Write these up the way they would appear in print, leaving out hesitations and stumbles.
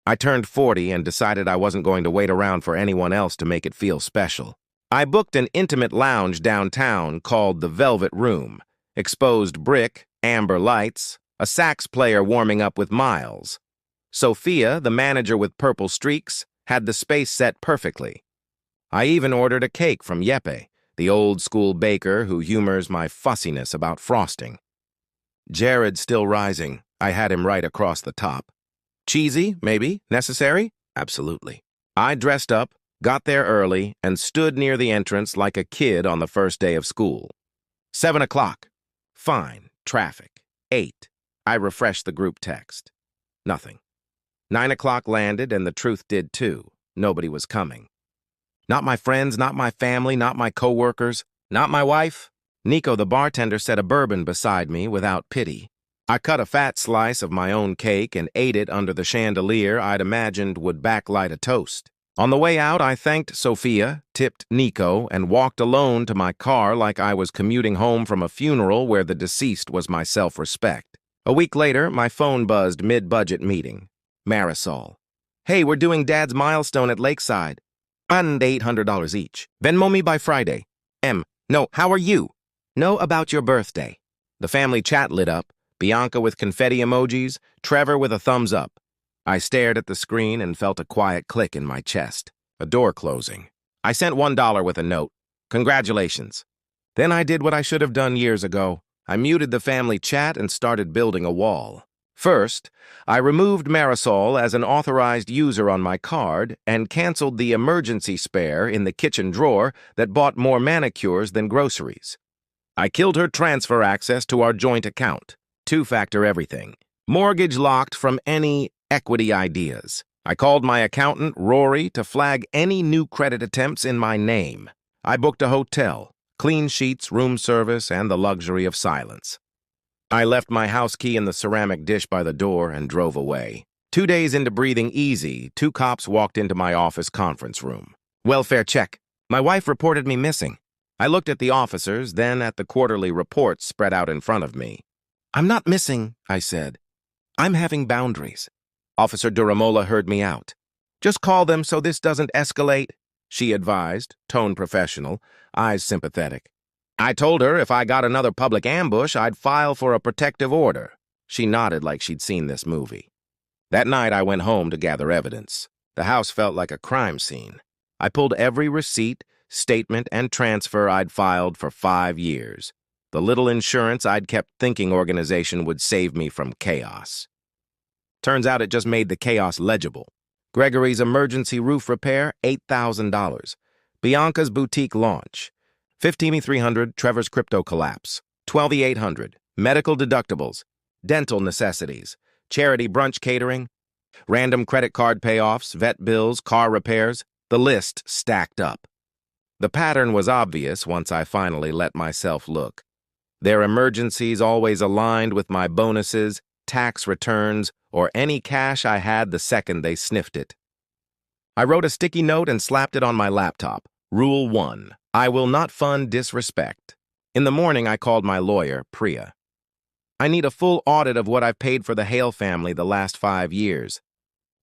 I turned 40 and decided I wasn't going to wait around for anyone else to make it feel special. I booked an intimate lounge downtown called the Velvet Room. Exposed brick, amber lights, a sax player warming up with Miles. Sophia, the manager with purple streaks, had the space set perfectly. I even ordered a cake from Yeppe, the old-school baker who humors my fussiness about frosting. Jared still rising. I had him right across the top. Cheesy, maybe? Necessary? Absolutely. I dressed up, got there early, and stood near the entrance like a kid on the first day of school. 7 o'clock. Fine. Traffic. 8. I refreshed the group text. Nothing. 9 o'clock landed, and the truth did too. Nobody was coming. Not my friends, not my family, not my coworkers, not my wife. Nico, the bartender, set a bourbon beside me without pity. I cut a fat slice of my own cake and ate it under the chandelier I'd imagined would backlight a toast. On the way out, I thanked Sophia, tipped Nico, and walked alone to my car like I was commuting home from a funeral where the deceased was my self-respect. A week later, my phone buzzed mid-budget meeting. Marisol. Hey, we're doing Dad's milestone at Lakeside. And $800 each. Venmo me by Friday. No, how are you? Know about your birthday. The family chat lit up. Bianca with confetti emojis, Trevor with a thumbs up. I stared at the screen and felt a quiet click in my chest. A door closing. I sent $1 with a note. Congratulations. Then I did what I should have done years ago. I muted the family chat and started building a wall. First, I removed Marisol as an authorized user on my card and canceled the emergency spare in the kitchen drawer that bought more manicures than groceries. I killed her transfer access to our joint account. Two-factor everything. Mortgage locked from any equity ideas. I called my accountant, Rory, to flag any new credit attempts in my name. I booked a hotel, clean sheets, room service, and the luxury of silence. I left my house key in the ceramic dish by the door and drove away. 2 days into breathing easy, 2 cops walked into my office conference room. Welfare check. My wife reported me missing. I looked at the officers, then at the quarterly reports spread out in front of me. I'm not missing, I said. I'm having boundaries. Officer Duramola heard me out. Just call them so this doesn't escalate, she advised, tone professional, eyes sympathetic. I told her if I got another public ambush, I'd file for a protective order. She nodded like she'd seen this movie. That night, I went home to gather evidence. The house felt like a crime scene. I pulled every receipt, statement, and transfer I'd filed for 5 years. The little insurance I'd kept thinking organization would save me from chaos. Turns out it just made the chaos legible. Gregory's emergency roof repair, $8,000. Bianca's boutique launch. 15,300, Trevor's crypto collapse. 12,800, medical deductibles. Dental necessities. Charity brunch catering. Random credit card payoffs, vet bills, car repairs. The list stacked up. The pattern was obvious once I finally let myself look. Their emergencies always aligned with my bonuses, tax returns, or any cash I had the second they sniffed it. I wrote a sticky note and slapped it on my laptop. Rule 1. I will not fund disrespect. In the morning, I called my lawyer, Priya. I need a full audit of what I've paid for the Hale family the last 5 years.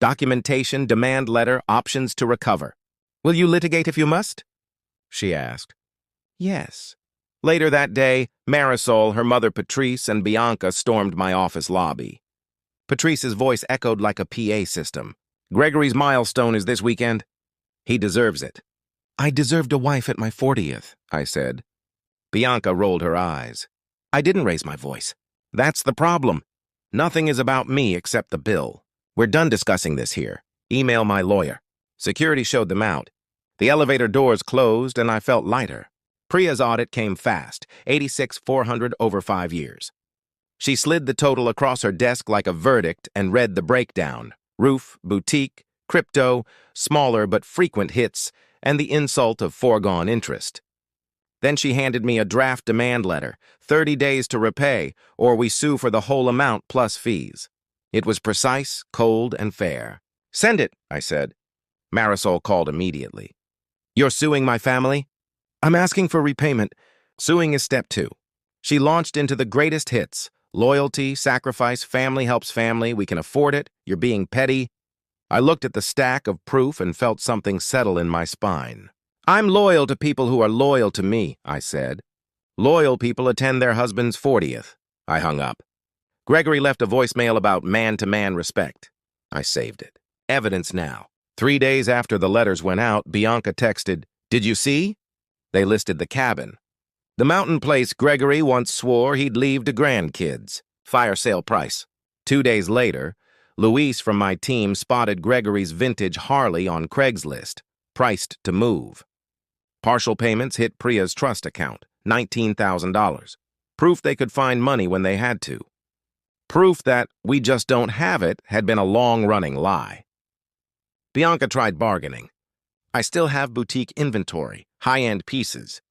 Documentation, demand letter, options to recover. Will you litigate if you must? She asked. Yes. Later that day, Marisol, her mother Patrice, and Bianca stormed my office lobby. Patrice's voice echoed like a PA system. Gregory's milestone is this weekend. He deserves it. I deserved a wife at my 40th, I said. Bianca rolled her eyes. I didn't raise my voice. That's the problem. Nothing is about me except the bill. We're done discussing this here. Email my lawyer. Security showed them out. The elevator doors closed and I felt lighter. Priya's audit came fast, 86,400 over 5 years. She slid the total across her desk like a verdict and read the breakdown. Roof, boutique, crypto, smaller but frequent hits, and the insult of foregone interest. Then she handed me a draft demand letter, 30 days to repay, or we sue for the whole amount plus fees. It was precise, cold, and fair. Send it, I said. Marisol called immediately. You're suing my family? I'm asking for repayment. Suing is step 2. She launched into the greatest hits. Loyalty, sacrifice, family helps family, we can afford it, you're being petty. I looked at the stack of proof and felt something settle in my spine. I'm loyal to people who are loyal to me, I said. Loyal people attend their husband's 40th. I hung up. Gregory left a voicemail about man-to-man respect. I saved it. Evidence now. 3 days after the letters went out, Bianca texted, "Did you see?" They listed the cabin. The mountain place Gregory once swore he'd leave to grandkids. Fire sale price. 2 days later, Luis from my team spotted Gregory's vintage Harley on Craigslist, priced to move. Partial payments hit Priya's trust account, $19,000. Proof they could find money when they had to. Proof that we just don't have it had been a long-running lie. Bianca tried bargaining. I still have boutique inventory, high-end pieces.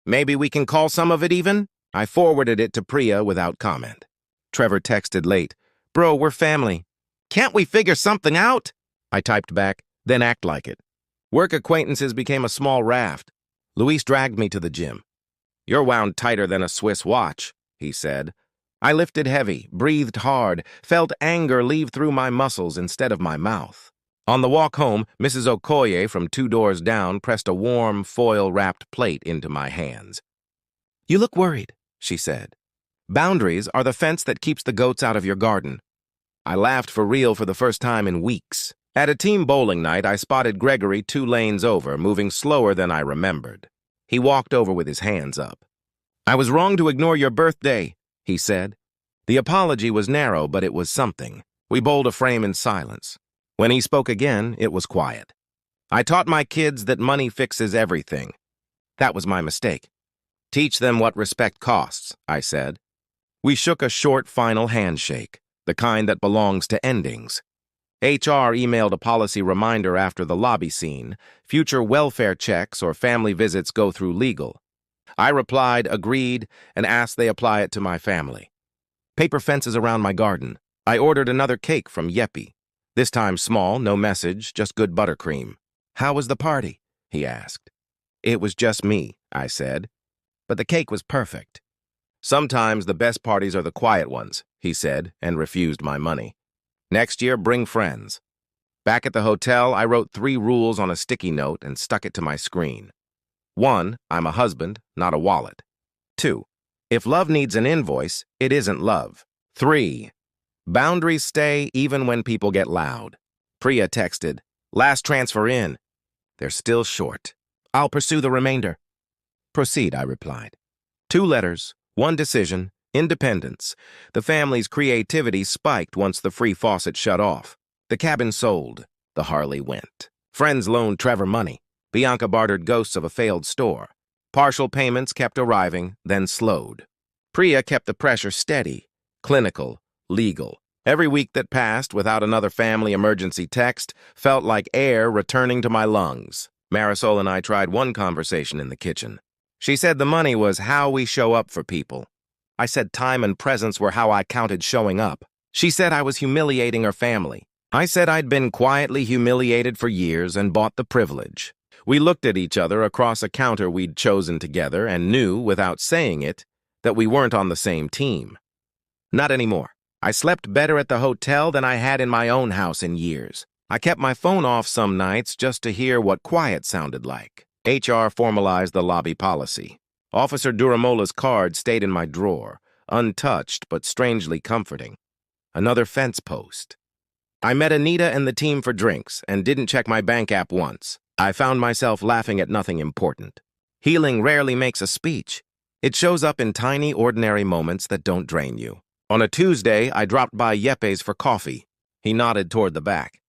Maybe we can call some of it even? I forwarded it to Priya without comment. Trevor texted late, "Bro, we're family. Can't we figure something out?" I typed back, "Then act like it." Work acquaintances became a small raft. Luis dragged me to the gym. "You're wound tighter than a Swiss watch," he said. I lifted heavy, breathed hard, felt anger leave through my muscles instead of my mouth. On the walk home, Mrs. Okoye from 2 doors down pressed a warm, foil-wrapped plate into my hands. "You look worried," she said. "Boundaries are the fence that keeps the goats out of your garden." I laughed for real for the first time in weeks. At a team bowling night, I spotted Gregory 2 lanes over, moving slower than I remembered. He walked over with his hands up. "I was wrong to ignore your birthday," he said. The apology was narrow, but it was something. We bowled a frame in silence. When he spoke again, it was quiet. "I taught my kids that money fixes everything. That was my mistake. Teach them what respect costs," I said. We shook a short final handshake, the kind that belongs to endings. HR emailed a policy reminder after the lobby scene. Future welfare checks or family visits go through legal. I replied, agreed, and asked they apply it to my family. Paper fences around my garden. I ordered another cake from Yeppy. This time small, no message, just good buttercream. "How was the party?" he asked. "It was just me," I said. "But the cake was perfect." "Sometimes the best parties are the quiet ones," he said, and refused my money. "Next year, bring friends." Back at the hotel, I wrote 3 rules on a sticky note and stuck it to my screen. 1, I'm a husband, not a wallet. 2, if love needs an invoice, it isn't love. 3, boundaries stay even when people get loud. Priya texted, "Last transfer in." "They're still short. I'll pursue the remainder." "Proceed," I replied. 2 letters, 1 decision, independence. The family's creativity spiked once the free faucet shut off. The cabin sold. The Harley went. Friends loaned Trevor money. Bianca bartered ghosts of a failed store. Partial payments kept arriving, then slowed. Priya kept the pressure steady, clinical, legal. Every week that passed without another family emergency text felt like air returning to my lungs. Marisol and I tried one conversation in the kitchen. She said the money was how we show up for people. I said time and presence were how I counted showing up. She said I was humiliating her family. I said I'd been quietly humiliated for years and bought the privilege. We looked at each other across a counter we'd chosen together and knew, without saying it, that we weren't on the same team. Not anymore. I slept better at the hotel than I had in my own house in years. I kept my phone off some nights just to hear what quiet sounded like. HR formalized the lobby policy. Officer Duramola's card stayed in my drawer, untouched but strangely comforting. Another fence post. I met Anita and the team for drinks and didn't check my bank app once. I found myself laughing at nothing important. Healing rarely makes a speech. It shows up in tiny, ordinary moments that don't drain you. On a Tuesday, I dropped by Yepes for coffee. He nodded toward the back.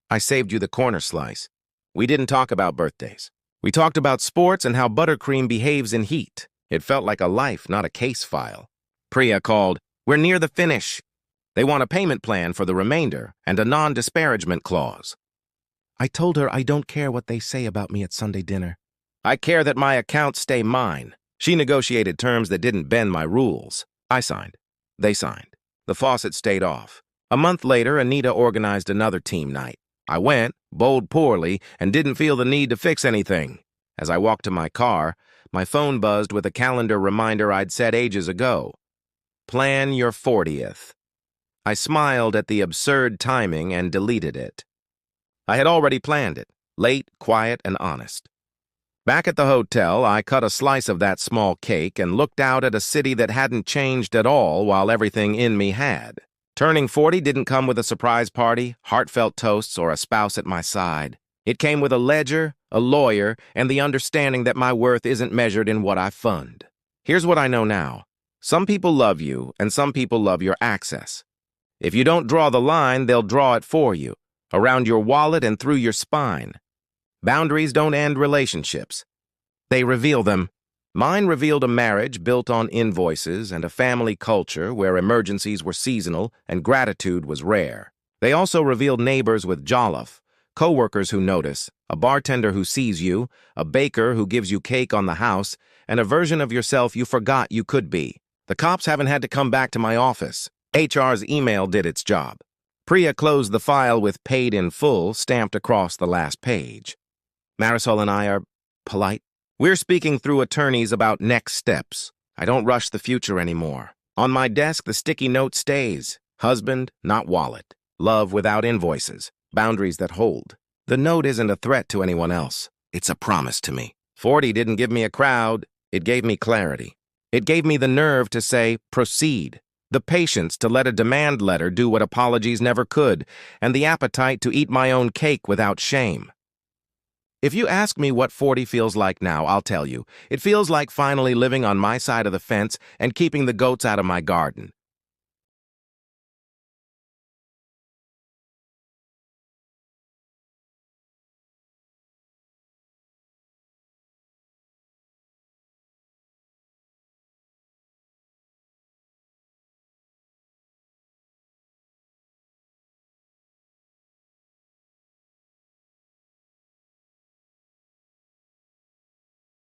"I saved you the corner slice." We didn't talk about birthdays. We talked about sports and how buttercream behaves in heat. It felt like a life, not a case file. Priya called, "We're near the finish." They want a payment plan for the remainder and a non-disparagement clause. I told her I don't care what they say about me at Sunday dinner. I care that my accounts stay mine. She negotiated terms that didn't bend my rules. I signed. They signed. The faucet stayed off. A month later, Anita organized another team night. I went, bowled poorly, and didn't feel the need to fix anything. As I walked to my car, my phone buzzed with a calendar reminder I'd set ages ago. Plan your 40th. I smiled at the absurd timing and deleted it. I had already planned it, late, quiet, and honest. Back at the hotel, I cut a slice of that small cake and looked out at a city that hadn't changed at all while everything in me had. Turning 40 didn't come with a surprise party, heartfelt toasts, or a spouse at my side. It came with a ledger, a lawyer, and the understanding that my worth isn't measured in what I fund. Here's what I know now. Some people love you, and some people love your access. If you don't draw the line, they'll draw it for you, around your wallet and through your spine. Boundaries don't end relationships. They reveal them. Mine revealed a marriage built on invoices and a family culture where emergencies were seasonal and gratitude was rare. They also revealed neighbors with jollof, co-workers who notice, a bartender who sees you, a baker who gives you cake on the house, and a version of yourself you forgot you could be. The cops haven't had to come back to my office. HR's email did its job. Priya closed the file with paid in full stamped across the last page. Marisol and I are polite. We're speaking through attorneys about next steps. I don't rush the future anymore. On my desk, the sticky note stays. Husband, not wallet. Love without invoices. Boundaries that hold. The note isn't a threat to anyone else. It's a promise to me. 40 didn't give me a crowd. It gave me clarity. It gave me the nerve to say, proceed. The patience to let a demand letter do what apologies never could, and the appetite to eat my own cake without shame. If you ask me what 40 feels like now, I'll tell you. It feels like finally living on my side of the fence and keeping the goats out of my garden.